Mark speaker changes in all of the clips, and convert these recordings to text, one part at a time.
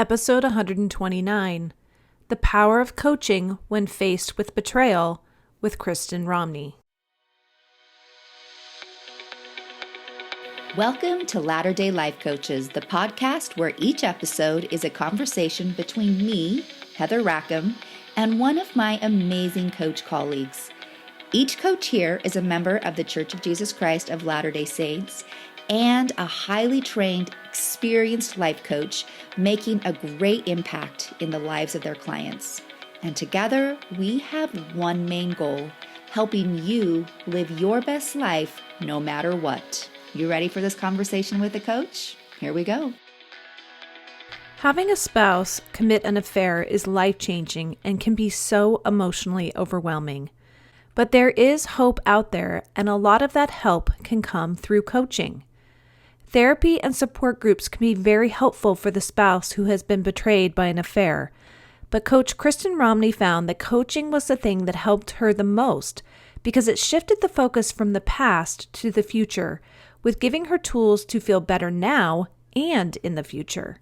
Speaker 1: Episode 129, The Power of Coaching When Faced with Betrayal, with Kristin Romney.
Speaker 2: Welcome to Latter-day Life Coaches, the podcast where each episode is a conversation between me, Heather Rackham, and one of my amazing coach colleagues. Each coach here is a member of the Church of Jesus Christ of Latter-day Saints and a highly trained, experienced life coach making a great impact in the lives of their clients. And together, we have one main goal, helping you live your best life no matter what. You ready for this conversation with a coach? Here we go.
Speaker 1: Having a spouse commit an affair is life-changing and can be so emotionally overwhelming. But there is hope out there, and a lot of that help can come through coaching. Therapy and support groups can be very helpful for the spouse who has been betrayed by an affair. But Coach Kristin Romney found that coaching was the thing that helped her the most because it shifted the focus from the past to the future, with giving her tools to feel better now and in the future.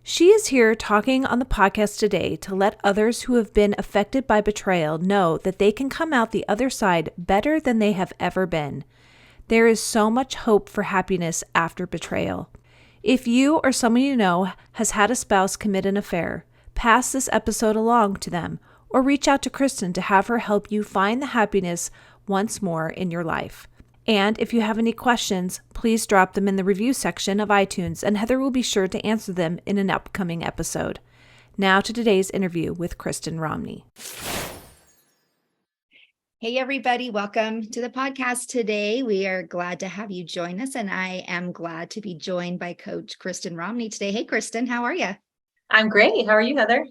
Speaker 1: She is here talking on the podcast today to let others who have been affected by betrayal know that they can come out the other side better than they have ever been. There is so much hope for happiness after betrayal. If you or someone you know has had a spouse commit an affair, pass this episode along to them or reach out to Kristin to have her help you find the happiness once more in your life. And if you have any questions, please drop them in the review section of iTunes, and Heather will be sure to answer them in an upcoming episode. Now to today's interview with Kristin Romney.
Speaker 2: Hey, everybody. Welcome to the podcast today. We are glad to have you join us, and I am glad to be joined by Coach Kristin Romney today. Hey, Kristin, how are you?
Speaker 3: I'm great. How are you, Heather?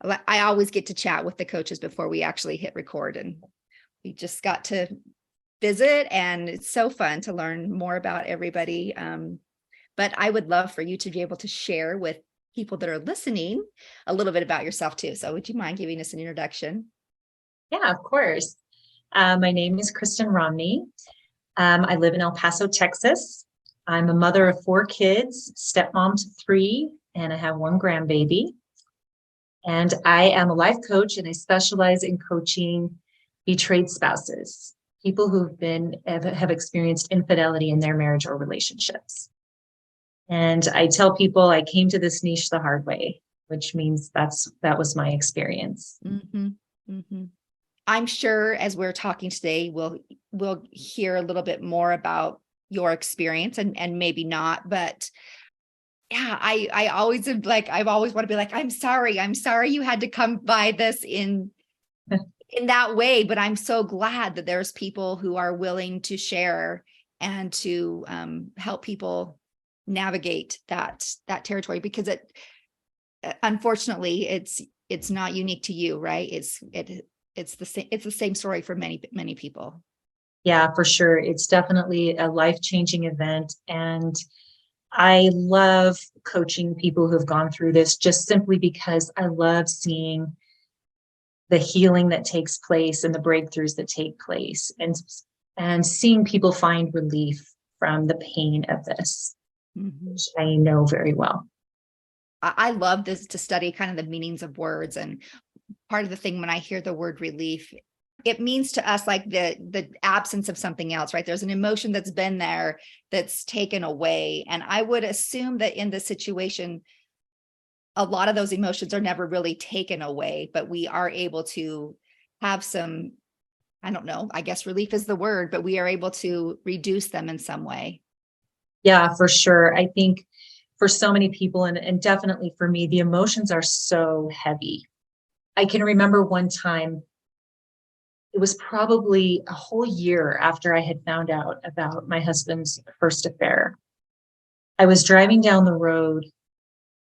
Speaker 2: I always get to chat with the coaches before we actually hit record, and we just got to visit, and it's so fun to learn more about everybody. But I would love for you to be able to share with people that are listening a little bit about yourself too. So would you mind giving us an introduction?
Speaker 3: Yeah, of course. My name is Kristin Romney. I live in El Paso, Texas. I'm a mother of 4 kids, stepmom to 3, and I have 1 grandbaby. And I am a life coach, and I specialize in coaching betrayed spouses, people who've have experienced infidelity in their marriage or relationships. And I tell people I came to this niche the hard way, which means that was my experience.
Speaker 2: Mm-hmm. Mm-hmm. I'm sure as we're talking today, we'll hear a little bit more about your experience and maybe not, but yeah, I always am like, I've always want to be like, I'm sorry you had to come by this in that way, but I'm so glad that there's people who are willing to share and to help people navigate that territory, because unfortunately it's not unique to you, right? It's the same story for many people.
Speaker 3: Yeah, for sure. It's definitely a life-changing event. And I love coaching people who have gone through this just simply because I love seeing the healing that takes place and the breakthroughs that take place, and seeing people find relief from the pain of this, which I know very well.
Speaker 2: I love this to study kind of the meanings of words. And part of the thing when I hear the word relief, it means to us like the absence of something else, right? There's an emotion that's been there that's taken away. And I would assume that in this situation, a lot of those emotions are never really taken away, but we are able to have some, I don't know, I guess relief is the word, but we are able to reduce them in some way.
Speaker 3: Yeah, for sure. I think for so many people, and definitely for me, the emotions are so heavy. I can remember one time, it was probably a whole year after I had found out about my husband's first affair. I was driving down the road,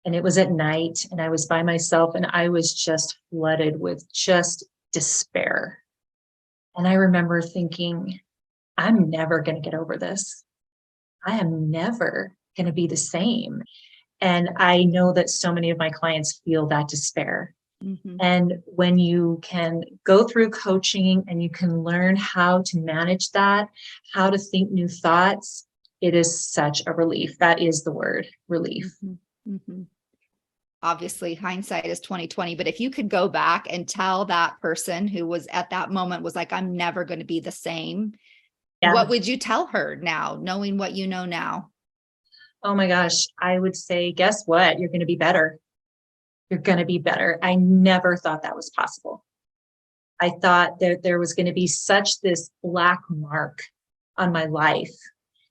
Speaker 3: and it was at night, and I was by myself, and I was just flooded with just despair. And I remember thinking, I'm never going to get over this. I am never going to be the same. And I know that so many of my clients feel that despair. Mm-hmm. And when you can go through coaching and you can learn how to manage that, how to think new thoughts, it is such a relief. That is the word, relief.
Speaker 2: Mm-hmm. Mm-hmm. obviously hindsight is 2020, but if you could go back and tell that person who was at that moment was like, I'm never going to be the same,
Speaker 3: Yeah.
Speaker 2: what would you tell her now, knowing what you know now?
Speaker 3: Oh my gosh. I would say, guess what? You're going to be better. You're going to be better. I never thought that was possible. I thought that there was going to be such this black mark on my life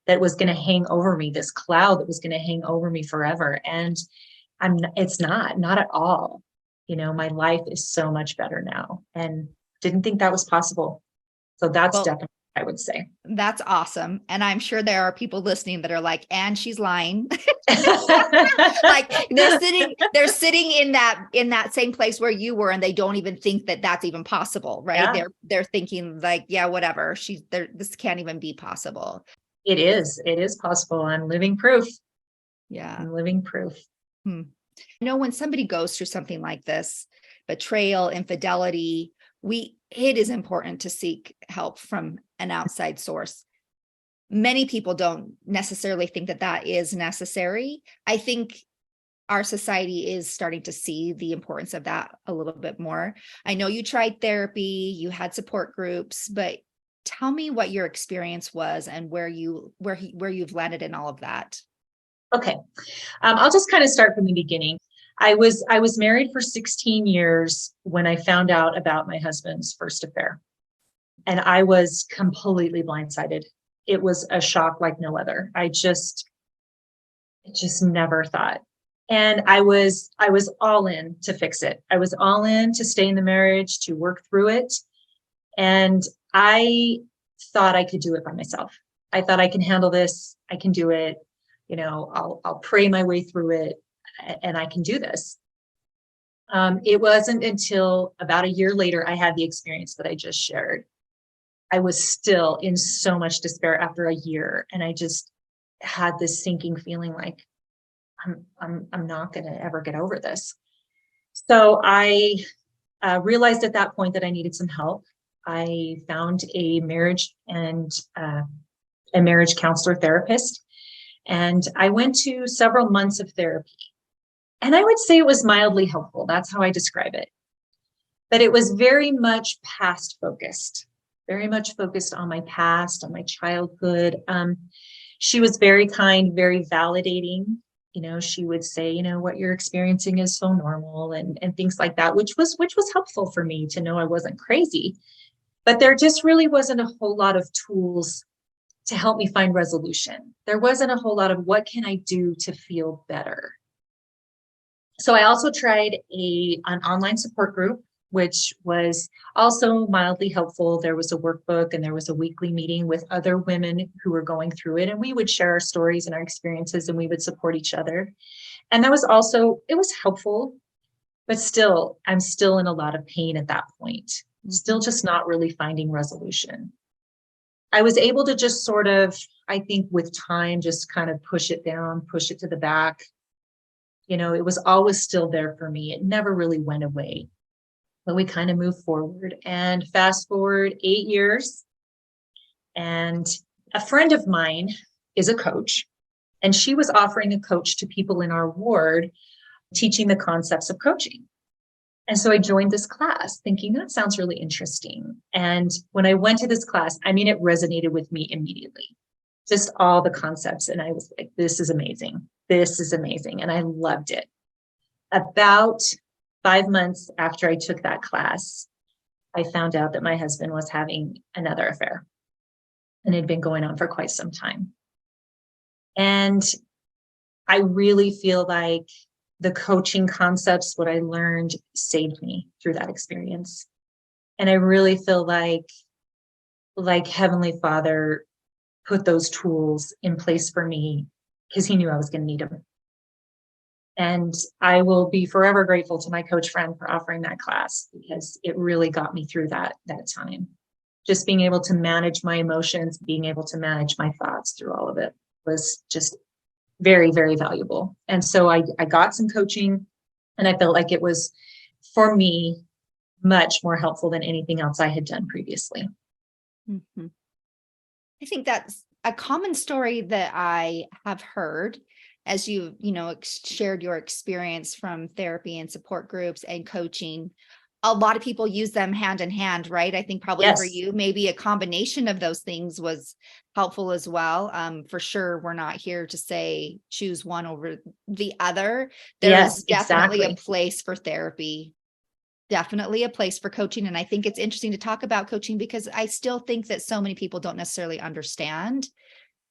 Speaker 3: that was going to hang over me, this cloud that was going to hang over me forever. And it's not at all. My life is so much better now, and didn't think that was possible. So that's definitely what I would say.
Speaker 2: That's awesome. And I'm sure there are people listening that are like, and she's lying. Like they're sitting in that same place where you were, and they don't even think that that's even possible, right?
Speaker 3: Yeah.
Speaker 2: They're thinking like, yeah, whatever. This can't even be possible.
Speaker 3: It is possible. I'm living proof.
Speaker 2: Yeah.
Speaker 3: I'm living proof.
Speaker 2: When somebody goes through something like this, betrayal, infidelity, it is important to seek help from an outside source. Many people don't necessarily think that is necessary. I think our society is starting to see the importance of that a little bit more. I know you tried therapy, you had support groups, but tell me what your experience was and where you've landed in all of that.
Speaker 3: Okay. I'll just kind of start from the beginning. I was married for 16 years when I found out about my husband's first affair, and I was completely blindsided. It was a shock like no other. I just never thought. And I was all in to fix it. I was all in to stay in the marriage, to work through it. And I thought I could do it by myself. I thought I can handle this. I can do it. I'll pray my way through it, and I can do this. It wasn't until about a year later I had the experience that I just shared. I was still in so much despair after a year, and I just had this sinking feeling like I'm not going to ever get over this. So I realized at that point that I needed some help. I found a marriage counselor therapist, and I went to several months of therapy. And I would say it was mildly helpful. That's how I describe it. But it was very much past focused, very much focused on my past, on my childhood. She was very kind, very validating. She would say, what you're experiencing is so normal, and things like that, which was helpful for me to know I wasn't crazy. But there just really wasn't a whole lot of tools to help me find resolution. There wasn't a whole lot of what can I do to feel better. So I also tried an online support group, which was also mildly helpful. There was a workbook, and there was a weekly meeting with other women who were going through it. And we would share our stories and our experiences, and we would support each other. And it was helpful, but still, I'm still in a lot of pain at that point. Still just not really finding resolution. I was able to just sort of, I think with time, just kind of push it down, push it to the back. It was always still there for me. It never really went away. But we kind of moved forward, and fast forward 8 years. And a friend of mine is a coach, and she was offering a coach to people in our ward, teaching the concepts of coaching. And so I joined this class thinking that sounds really interesting. And when I went to this class, it resonated with me immediately. Just all the concepts. And I was like, this is amazing. This is amazing. And I loved it. About 5 months after I took that class, I found out that my husband was having another affair, and it had been going on for quite some time. And I really feel like the coaching concepts, what I learned, saved me through that experience. And I really feel like Heavenly Father put those tools in place for me because he knew I was going to need them. And I will be forever grateful to my coach friend for offering that class, because it really got me through that time. Just being able to manage my emotions, being able to manage my thoughts through all of it was just very, very valuable. And so I got some coaching, and I felt like it was, for me, much more helpful than anything else I had done previously.
Speaker 2: I think that's a common story that I have heard. as shared your experience from therapy and support groups and coaching, a lot of people use them hand in hand, right? I think probably for
Speaker 3: Yes.
Speaker 2: you, maybe a combination of those things was helpful as well. For sure, we're not here to say choose one over the other. There
Speaker 3: Yes,
Speaker 2: is definitely a
Speaker 3: exactly.
Speaker 2: place for therapy, definitely a place for coaching. And I think it's interesting to talk about coaching because I still think that so many people don't necessarily understand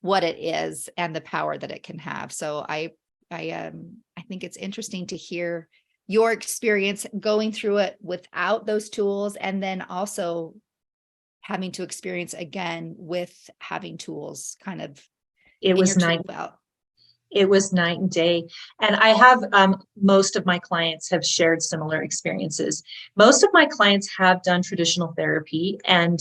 Speaker 2: what it is and the power that it can have. So I think it's interesting to hear your experience going through it without those tools, and then also having to experience again with having tools kind of
Speaker 3: It
Speaker 2: in your
Speaker 3: was night.
Speaker 2: tool belt.
Speaker 3: It was night and day. And I have, most of my clients have shared similar experiences. Most of my clients have done traditional therapy, and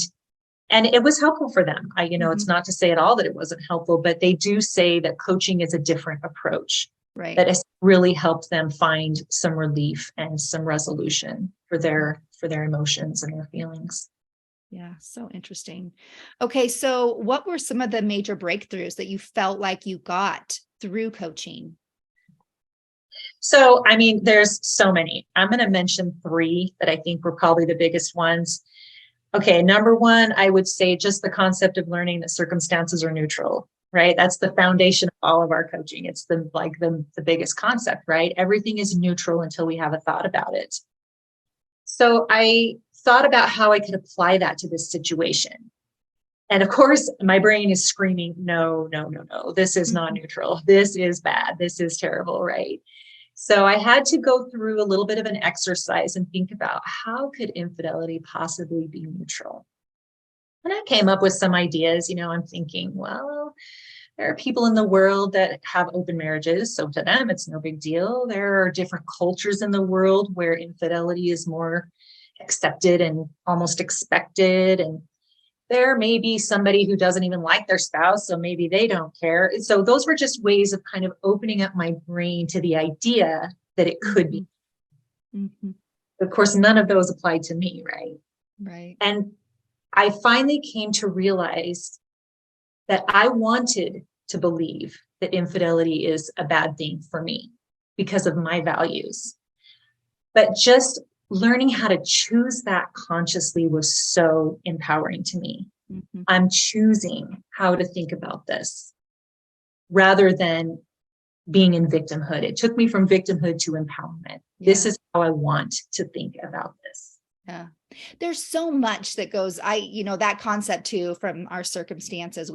Speaker 3: it was helpful for them. It's not to say at all that it wasn't helpful, but they do say that coaching is a different approach
Speaker 2: Right.
Speaker 3: that has really helped them find some relief and some resolution for their emotions and their feelings.
Speaker 2: Yeah, so interesting. Okay, so what were some of the major breakthroughs that you felt like you got through coaching?
Speaker 3: So, I mean, there's so many. I'm going to mention three that I think were probably the biggest ones. Okay, number one, I would say just the concept of learning that circumstances are neutral, right? That's the foundation of all of our coaching. It's the biggest concept, right? Everything is neutral until we have a thought about it. So I thought about how I could apply that to this situation. And of course, my brain is screaming, no, no, no, no, this is not neutral. This is bad. This is terrible, right? So I had to go through a little bit of an exercise and think about how could infidelity possibly be neutral? And I came up with some ideas. I'm thinking, well, there are people in the world that have open marriages. So to them, it's no big deal. There are different cultures in the world where infidelity is more accepted and almost expected. And there may be somebody who doesn't even like their spouse, so maybe they don't care. So those were just ways of kind of opening up my brain to the idea that it could be.
Speaker 2: Mm-hmm.
Speaker 3: Of course, none of those applied to me, right?
Speaker 2: Right.
Speaker 3: And I finally came to realize that I wanted to believe that infidelity is a bad thing for me because of my values. But just learning how to choose that consciously was so empowering to me.
Speaker 2: Mm-hmm.
Speaker 3: I'm choosing how to think about this rather than being in victimhood. It took me from victimhood to empowerment.
Speaker 2: Yeah.
Speaker 3: This is how I want to think about this.
Speaker 2: Yeah. There's so much that goes, that concept too, from our circumstances,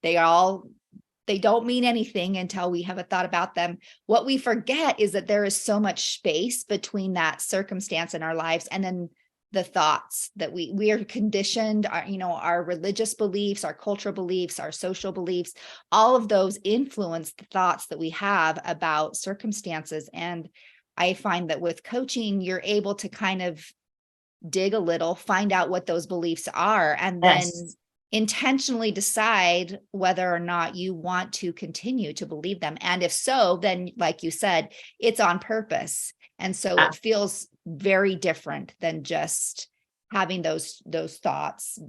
Speaker 2: they don't mean anything until we have a thought about them. What we forget is that there is so much space between that circumstance in our lives and then the thoughts that we are conditioned, our religious beliefs, our cultural beliefs, our social beliefs, all of those influence the thoughts that we have about circumstances. And I find that with coaching, you're able to kind of dig a little, find out what those beliefs are, and then intentionally decide whether or not you want to continue to believe them. And if so, then like you said, it's on purpose. And so it feels very different than just having those thoughts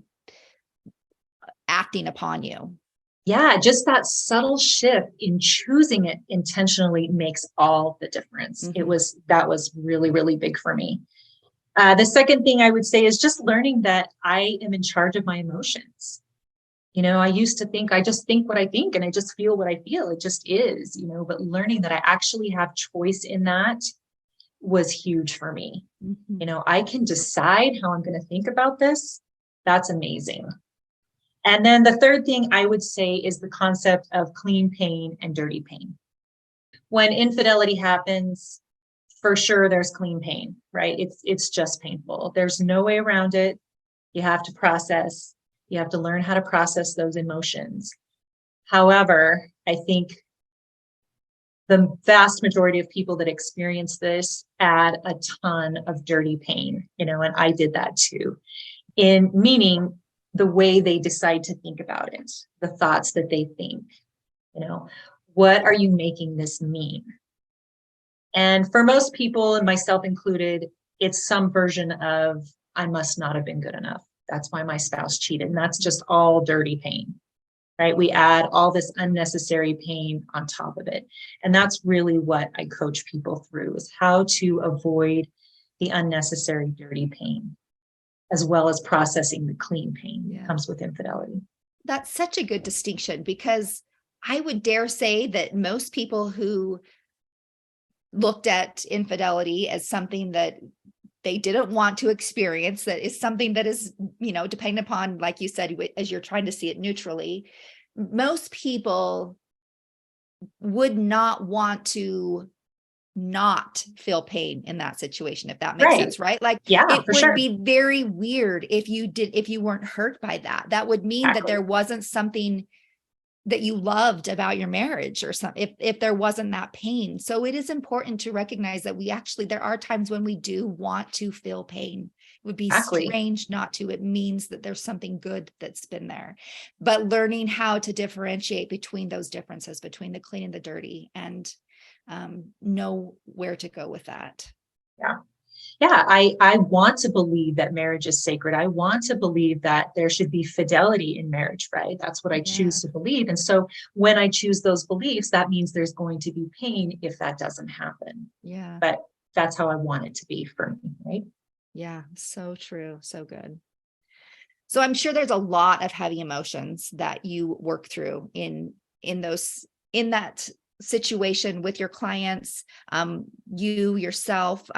Speaker 2: acting upon you.
Speaker 3: Yeah, just that subtle shift in choosing it intentionally makes all the difference. That was really, really big for me. The second thing I would say is just learning that I am in charge of my emotions. I used to think I just think what I think and I just feel what I feel. It just is, but learning that I actually have choice in that was huge for me. I can decide how I'm going to think about this. That's amazing. And then the third thing I would say is the concept of clean pain and dirty pain. When infidelity happens, for sure there's clean pain, right? It's just painful. There's no way around it. You have to process. You have to learn how to process those emotions. However, I think the vast majority of people that experience this add a ton of dirty pain, and I did that too. In meaning the way they decide to think about it, the thoughts that they think, what are you making this mean? And for most people, and myself included, it's some version of, I must not have been good enough. That's why my spouse cheated. And that's just all dirty pain. right? We add all this unnecessary pain on top of it. And that's really what I coach people through, is how to avoid the unnecessary dirty pain, as well as processing the clean pain that comes with infidelity.
Speaker 2: That's such a good distinction, because I would dare say that most people who looked at infidelity as something that they didn't want to experience, that is something that is, depending upon, like you said, as you're trying to see it neutrally, most people would not want to not feel pain in that situation, if that makes sense, right? Like, it would be very weird if you weren't hurt by that. That would mean that there wasn't something that you loved about your marriage, or something, if there wasn't that pain. So it is important to recognize that there are times when we do want to feel pain. It would be strange not to. It means that there's something good that's been there. But learning how to differentiate between those differences, between the clean and the dirty, and know where to go with that.
Speaker 3: I want to believe that marriage is sacred. I want to believe that there should be fidelity in marriage, right? That's what I choose to believe. And so when I choose those beliefs, that means there's going to be pain if that doesn't happen.
Speaker 2: Yeah.
Speaker 3: But that's how I want it to be for me, right?
Speaker 2: Yeah, so true. So good. So I'm sure there's a lot of heavy emotions that you work through in that situation with your clients, you yourself.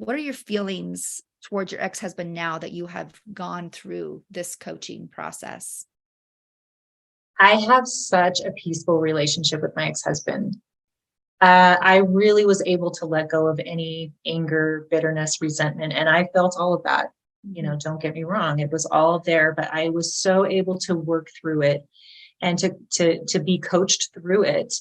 Speaker 2: What are your feelings towards your ex-husband now that you have gone through this coaching process?
Speaker 3: I have such a peaceful relationship with my ex-husband. I really was able to let go of any anger, bitterness, resentment, and I felt all of that. Don't get me wrong, it was all there, but I was so able to work through it and to be coached through it.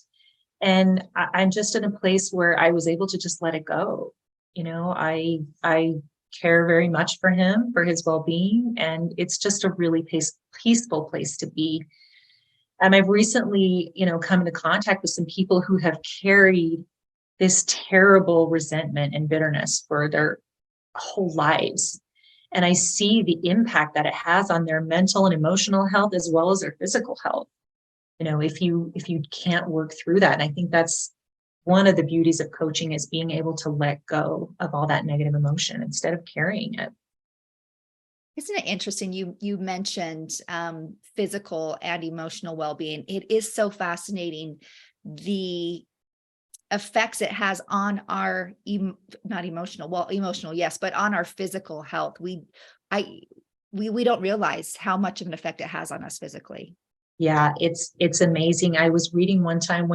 Speaker 3: And I'm just in a place where I was able to just let it go. I care very much for him, for his well-being, and it's just a really peaceful place to be. I've recently, come into contact with some people who have carried this terrible resentment and bitterness for their whole lives. And I see the impact that it has on their mental and emotional health, as well as their physical health. If you can't work through that. And I think that's one of the beauties of coaching, is being able to let go of all that negative emotion instead of carrying it.
Speaker 2: Isn't it interesting? You mentioned physical and emotional well-being. It is so fascinating, the effects it has on our not emotional, well, emotional, yes, but on our physical health. We don't realize how much of an effect it has on us physically.
Speaker 3: Yeah, it's amazing. I was reading one time,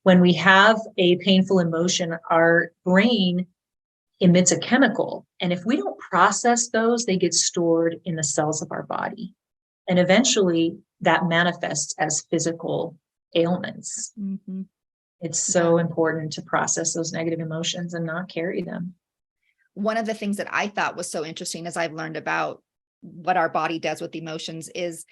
Speaker 3: when we have a painful emotion, our brain emits a chemical. And if we don't process those, they get stored in the cells of our body. And eventually that manifests as physical ailments. Mm-hmm. It's so important to process those negative emotions and not carry them.
Speaker 2: One of the things that I thought was so interesting as I've learned about what our body does with emotions is,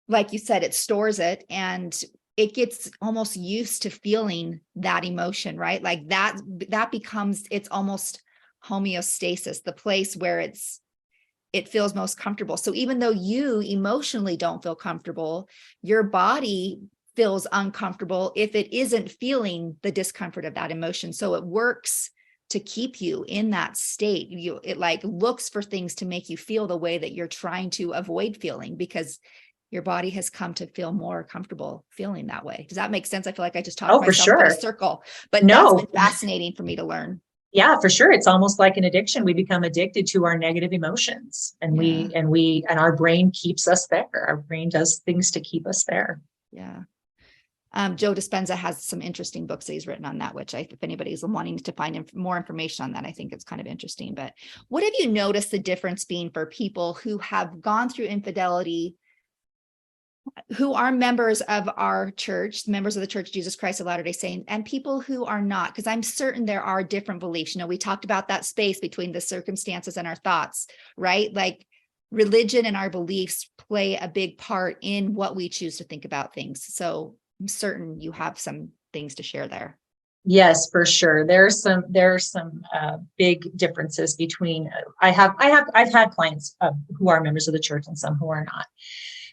Speaker 2: like you said, it stores it and it gets almost used to feeling that emotion, right? Like that becomes, it's almost homeostasis, the place where it feels most comfortable. So even though you emotionally don't feel comfortable, your body feels uncomfortable if it isn't feeling the discomfort of that emotion. So it works to keep you in that state. It like looks for things to make you feel the way that you're trying to avoid feeling, because your body has come to feel more comfortable feeling that way. Does that make sense? I feel like I just talked myself in a circle, but that's been fascinating for me to learn.
Speaker 3: Yeah, for sure. It's almost like an addiction. We become addicted to our negative emotions, and our brain keeps us there. Our brain does things to keep us there.
Speaker 2: Yeah. Joe Dispenza has some interesting books that he's written on that, which if anybody's wanting to find more information on that, I think it's kind of interesting. But what have you noticed the difference being for people who have gone through infidelity, who are members of our church, members of the Church of Jesus Christ of Latter-day Saints, and people who are not? Because I'm certain there are different beliefs. We talked about that space between the circumstances and our thoughts, right? Like religion and our beliefs play a big part in what we choose to think about things. So I'm certain you have some things to share there.
Speaker 3: Yes, for sure. There are some big differences between. I've had clients who are members of the church and some who are not.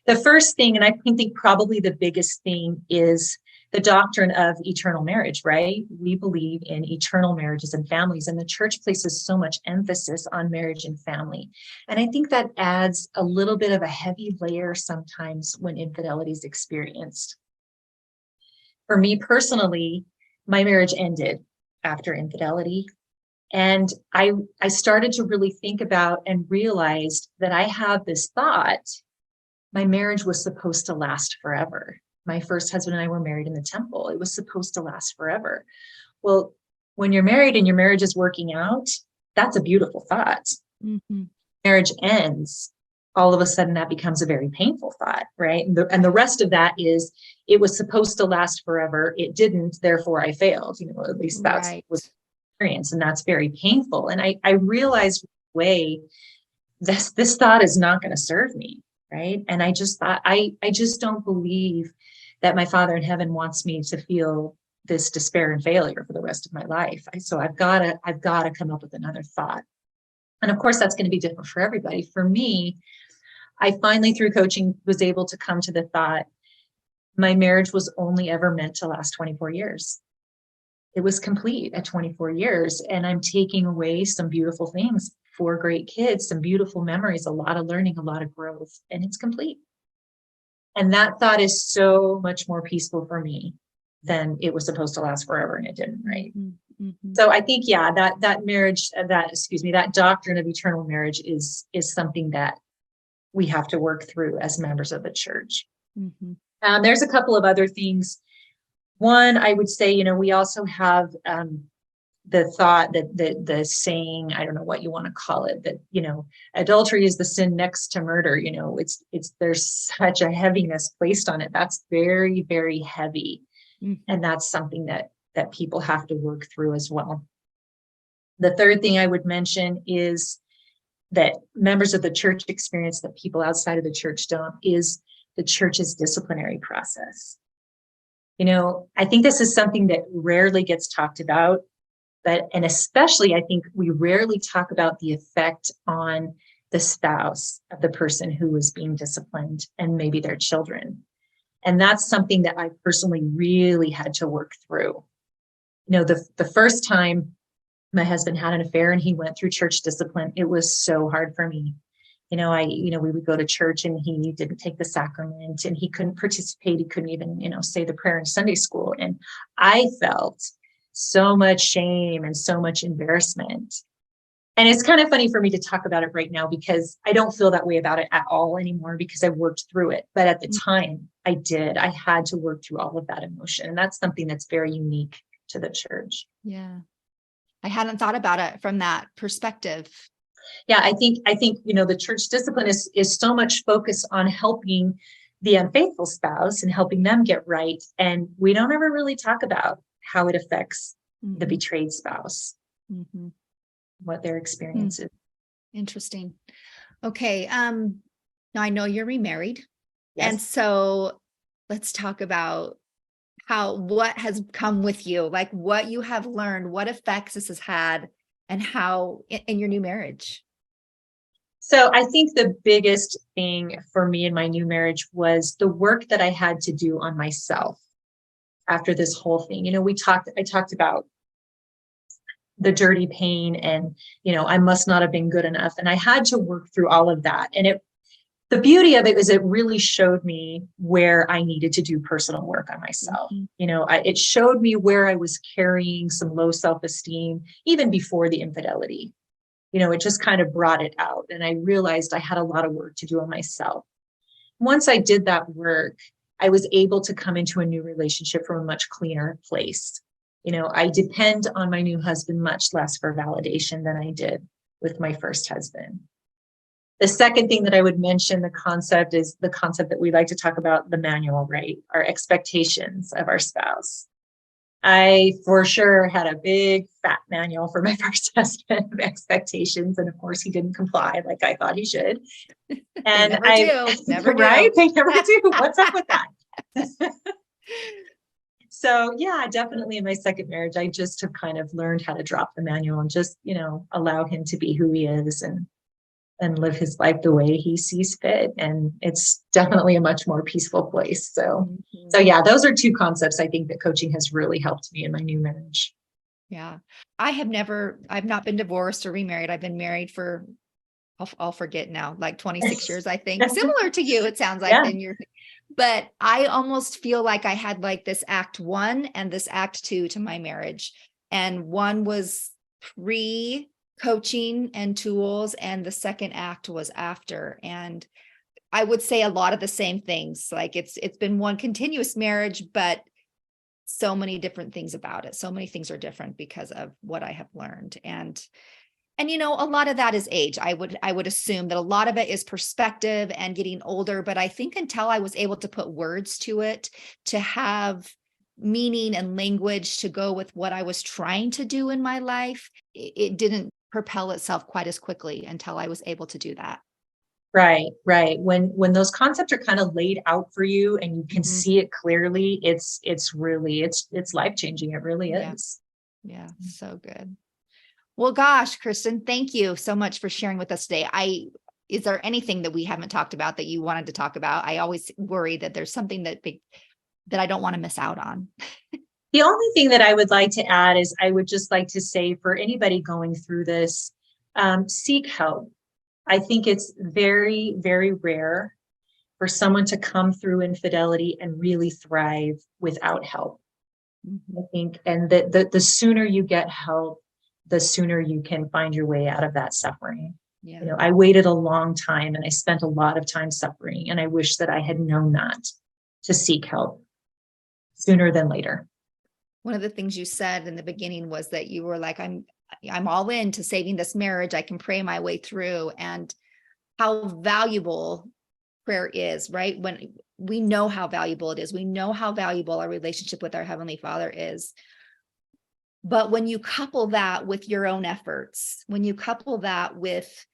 Speaker 3: The first thing, and I think probably the biggest thing, is the doctrine of eternal marriage, right? We believe in eternal marriages and families, and the church places so much emphasis on marriage and family. And I think that adds a little bit of a heavy layer sometimes when infidelity is experienced. For me personally, my marriage ended after infidelity. And I started to really think about and realized that I had this thought, my marriage was supposed to last forever. My first husband and I were married in the temple. It was supposed to last forever. Well, when you're married and your marriage is working out, that's a beautiful thought. Mm-hmm. Marriage ends, all of a sudden that becomes a very painful thought, right? And the rest of that is, it was supposed to last forever. It didn't, therefore I failed. At least that's
Speaker 2: right.
Speaker 3: was experience, and that's very painful. And I realized way this thought is not going to serve me, right? And I just thought, I just don't believe that my Father in heaven wants me to feel this despair and failure for the rest of my life. So I've got to come up with another thought. And of course, that's going to be different for everybody. For me, I finally, through coaching, was able to come to the thought, my marriage was only ever meant to last 24 years. It was complete at 24 years. And I'm taking away some beautiful things, 4 great kids, some beautiful memories, a lot of learning, a lot of growth, and it's complete. And that thought is so much more peaceful for me than it was supposed to last forever and it didn't, right? Mm-hmm. So I think, yeah, that marriage, that doctrine of eternal marriage is something that we have to work through as members of the church. Mm-hmm. There's a couple of other things. One, I would say, we also have the thought that the saying, I don't know what you want to call it, that, adultery is the sin next to murder. It's there's such a heaviness placed on it. That's very, very heavy. Mm-hmm. And that's something that people have to work through as well. The third thing I would mention is that members of the church experience that people outside of the church don't, is the church's disciplinary process. I think this is something that rarely gets talked about, and especially I think we rarely talk about the effect on the spouse of the person who is being disciplined and maybe their children. And that's something that I personally really had to work through. The first time my husband had an affair and he went through church discipline, it was so hard for me. We would go to church and he didn't take the sacrament and he couldn't participate. He couldn't even, say the prayer in Sunday school. And I felt so much shame and so much embarrassment. And it's kind of funny for me to talk about it right now because I don't feel that way about it at all anymore because I've worked through it. But at the time I did, I had to work through all of that emotion. And that's something that's very unique to the church.
Speaker 2: Yeah. I hadn't thought about it from that perspective.
Speaker 3: Yeah, I think, the church discipline is so much focused on helping the unfaithful spouse and helping them get right. And we don't ever really talk about how it affects the betrayed spouse, what their experience is.
Speaker 2: Interesting. Okay. Now I know you're remarried.
Speaker 3: Yes.
Speaker 2: And so let's talk about what has come with you, like what you have learned, what effects this has had, and how in your new marriage.
Speaker 3: So I think the biggest thing for me in my new marriage was the work that I had to do on myself after this whole thing. I talked about the dirty pain and, I must not have been good enough. And I had to work through all of that. And the beauty of it is it really showed me where I needed to do personal work on myself. It showed me where I was carrying some low self-esteem, even before the infidelity. It just kind of brought it out. And I realized I had a lot of work to do on myself. Once I did that work, I was able to come into a new relationship from a much cleaner place. I depend on my new husband much less for validation than I did with my first husband. The second thing that I would mention, the concept that we like to talk about, the manual, right? Our expectations of our spouse. I for sure had a big fat manual for my first husband of expectations. And of course he didn't comply like I thought he should. And
Speaker 2: never do.
Speaker 3: Right? They never do. What's up with that? So yeah, definitely in my second marriage, I just have kind of learned how to drop the manual and just, allow him to be who he is and and live his life the way he sees fit. And it's definitely a much more peaceful place. So yeah, those are two concepts I think that coaching has really helped me in my new marriage.
Speaker 2: Yeah. I've not been divorced or remarried. I've been married for, I'll forget now, like 26 years, I think. Similar to you, it sounds like.
Speaker 3: Yeah.
Speaker 2: But I almost feel like I had like this act 1 and this act 2 to my marriage. And one was pre-coaching and tools, and the second act was after. And I would say a lot of the same things. Like it's been one continuous marriage, but so many different things about it. So many things are different because of what I have learned. And a lot of that is age. I would assume that a lot of it is perspective and getting older, but I think until I was able to put words to it, to have meaning and language to go with what I was trying to do in my life, it didn't propel itself quite as quickly until I was able to do that.
Speaker 3: Right. When those concepts are kind of laid out for you and you can see it clearly, it's really life-changing. It really is.
Speaker 2: Yeah. So good. Well, gosh, Kristin, thank you so much for sharing with us today. Is there anything that we haven't talked about that you wanted to talk about? I always worry that there's something that I don't want to miss out on.
Speaker 3: The only thing that I would like to add is I would just like to say for anybody going through this, seek help. I think it's very, very rare for someone to come through infidelity and really thrive without help. I think, and the sooner you get help, the sooner you can find your way out of that suffering.
Speaker 2: Yeah.
Speaker 3: I waited a long time and I spent a lot of time suffering, and I wish that I had known that to seek help sooner than later.
Speaker 2: One of the things you said in the beginning was that you were like, I'm all into saving this marriage. I can pray my way through, and how valuable prayer is, right? When we know how valuable it is, we know how valuable our relationship with our Heavenly Father is. But when you couple that with your own efforts, when you couple that with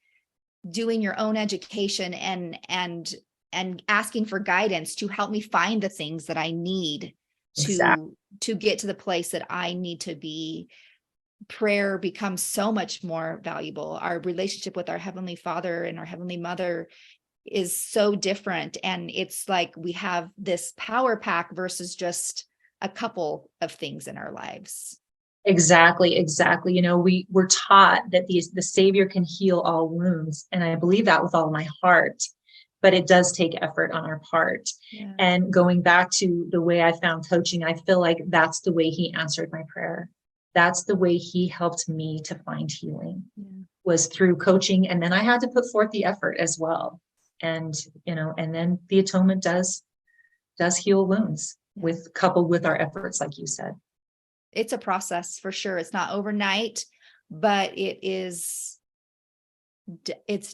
Speaker 2: doing your own education and asking for guidance to help me find the things that I need to get to the place that I need to be, prayer becomes so much more valuable. Our relationship with our Heavenly Father and our Heavenly Mother is so different. And it's like we have this power pack versus just a couple of things in our lives.
Speaker 3: Exactly. We're taught that the Savior can heal all wounds. And I believe that with all my heart, but it does take effort on our part. Yeah. And going back to the way I found coaching, I feel like that's the way he answered my prayer. That's the way he helped me to find healing, was through coaching. And then I had to put forth the effort as well. And, and then the atonement does heal wounds coupled with our efforts, like you said.
Speaker 2: It's a process for sure. It's not overnight, but it's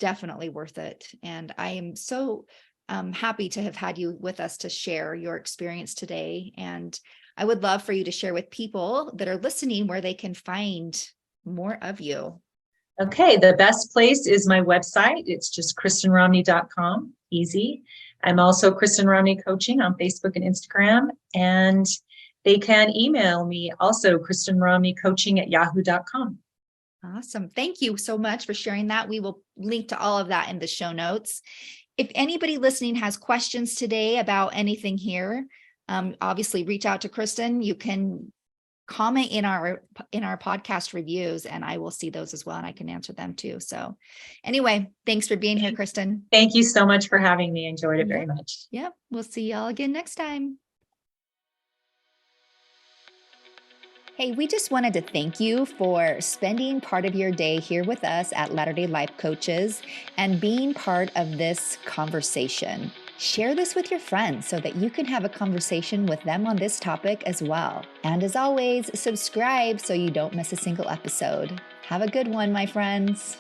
Speaker 2: definitely worth it. And I am so happy to have had you with us to share your experience today. And I would love for you to share with people that are listening where they can find more of you.
Speaker 3: Okay. The best place is my website. It's just KristinRomney.com. Easy. I'm also Kristin Romney Coaching on Facebook and Instagram. And they can email me also, KristinRomneyCoaching@yahoo.com.
Speaker 2: Awesome. Thank you so much for sharing that. We will link to all of that in the show notes. If anybody listening has questions today about anything here, obviously reach out to Kristin. You can comment in our podcast reviews, and I will see those as well, and I can answer them too. So anyway, thanks for being here, Kristin.
Speaker 3: Thank you so much for having me. Enjoyed it very much.
Speaker 2: Yep. We'll see y'all again next time. Hey, we just wanted to thank you for spending part of your day here with us at Latter-day Life Coaches and being part of this conversation. Share this with your friends so that you can have a conversation with them on this topic as well. And as always, subscribe so you don't miss a single episode. Have a good one, my friends.